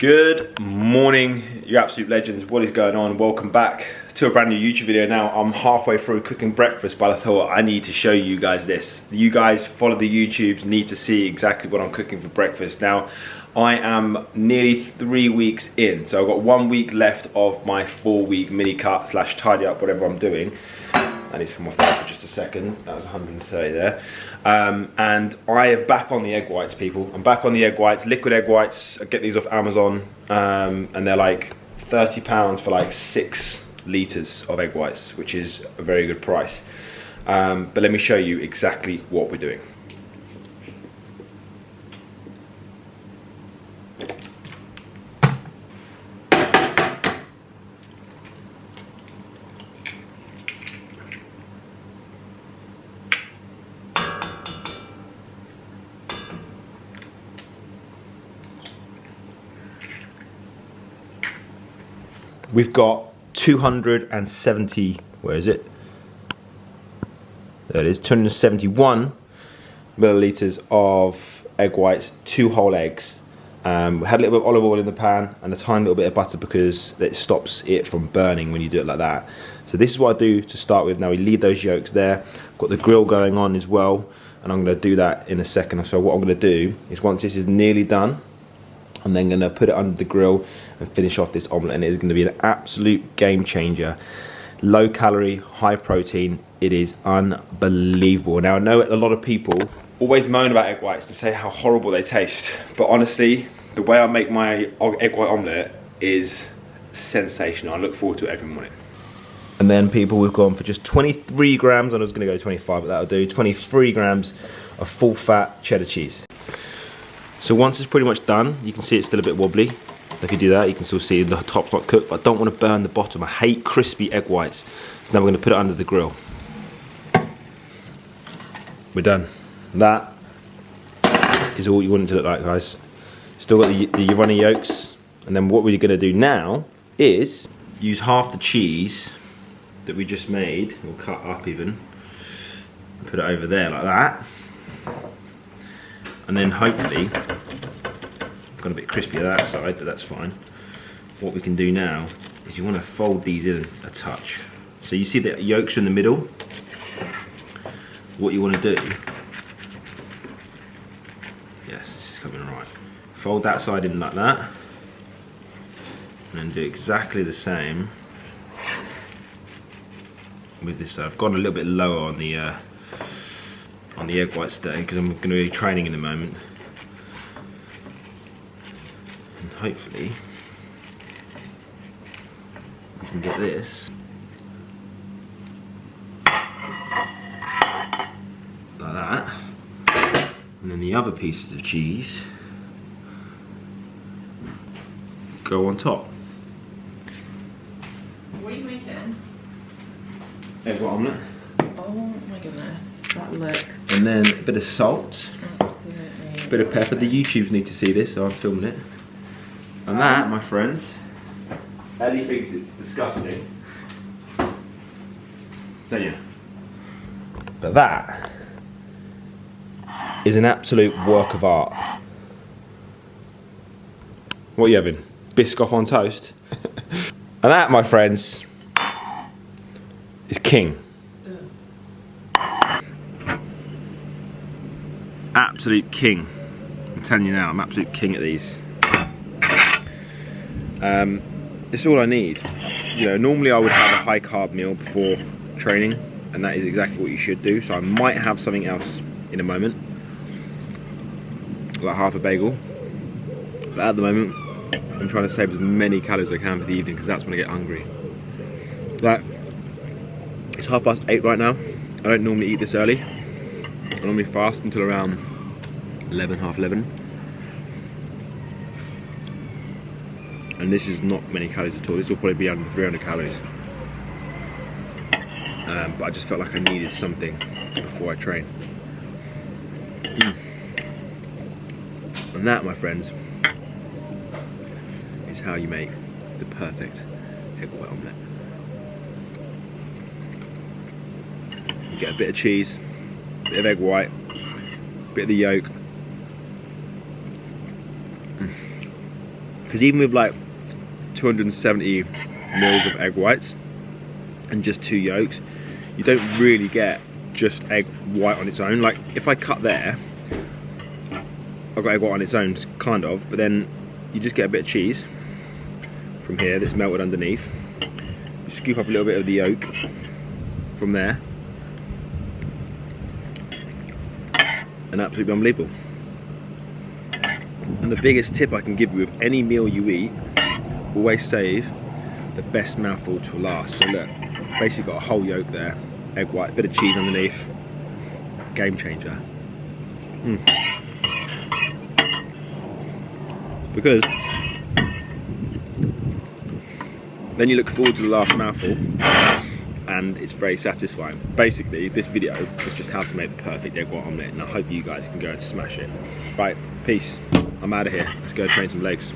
Good morning, you absolute legends. What is going on? Welcome back to a brand new YouTube video. Now I'm halfway through cooking breakfast, but I thought I need to show you guys this. You guys follow the YouTubes, need to see exactly what I'm cooking for breakfast. Now I am nearly 3 weeks in, so I've got 1 week left of my 4-week mini cut slash tidy up, whatever I'm doing. I need to come off that for just a second. That was 130 there. And I am back on the egg whites, people. I'm back on the egg whites, liquid egg whites. I get these off Amazon, and they're like £30 for like 6 litres of egg whites, which is a very good price. But let me show you exactly what we're doing. We've got 270, where is it? There it is, 271 millilitres of egg whites, 2 whole eggs. We had a little bit of olive oil in the pan and a tiny little bit of butter because it stops it from burning when you do it like that. So this is what I do to start with. Now we leave those yolks there. Got the grill going on as well, and I'm going to do that in a second. So what I'm going to do is, once this is nearly done, I'm then going to put it under the grill and finish off this omelette, and it is going to be an absolute game changer. Low calorie, high protein. It is unbelievable. Now I know a lot of people always moan about egg whites to say how horrible they taste, but honestly, the way I make my egg white omelette is sensational. I look forward to it every morning. And then, people, we've gone for just 23 grams, and I was going to go 25, but that'll do. 23 grams of full fat cheddar cheese. So once it's pretty much done, you can see it's still a bit wobbly. I could do that. You can still see the top's not cooked, but I don't want to burn the bottom. I hate crispy egg whites. So now we're going to put it under the grill. We're done. That is all you want it to look like, guys. Still got the runny yolks. And then what we're going to do now is use half the cheese that we just made, or cut up even, and put it over there like that. And then hopefully, got a bit crispy on that side, but that's fine. What we can do now is you want to fold these in a touch. So you see the yolks are in the middle. What you want to do, yes, this is coming right. Fold that side in like that, and then do exactly the same with this side. I've gone a little bit lower on the egg whites today because I'm going to be training in a moment, and hopefully we can get this like that, and then the other pieces of cheese go on top. What are you making? Egg white omelette. Oh my goodness, that looks... And then a bit of salt, absolutely a bit of pepper. The YouTubes need to see this, so I'm filming it. And that, my friends, Ellie thinks it's disgusting, don't you? But that is an absolute work of art. What are you having? Biscoff on toast? And that, my friends, is king. Absolute king. I'm telling you now, I'm absolute king at these. It's all I need. You know, normally I would have a high carb meal before training, and that is exactly what you should do. So I might have something else in a moment, like half a bagel. But at the moment, I'm trying to save as many calories as I can for the evening, because that's when I get hungry. Like, it's 8:30 right now. I don't normally eat this early. I normally fast until around 11, half 11. And this is not many calories at all. This will probably be under 300 calories. But I just felt like I needed something before I train. And that, my friends, is how you make the perfect egg white omelette. You get a bit of cheese, a bit of egg white, a bit of the yolk. Because even with like 270 mils of egg whites and just 2 yolks, you don't really get just egg white on its own. Like if I cut there, I've got egg white on its own, kind of, but then you just get a bit of cheese from here that's melted underneath. You scoop up a little bit of the yolk from there, and absolutely unbelievable. And the biggest tip I can give you with any meal you eat, always save the best mouthful to last. So look, basically got a whole yolk there, egg white, bit of cheese underneath, game changer. Because then you look forward to the last mouthful and it's very satisfying. Basically, this video is just how to make the perfect egg white omelette, and I hope you guys can go and smash it. Right, peace. I'm out of here. Let's go train some legs.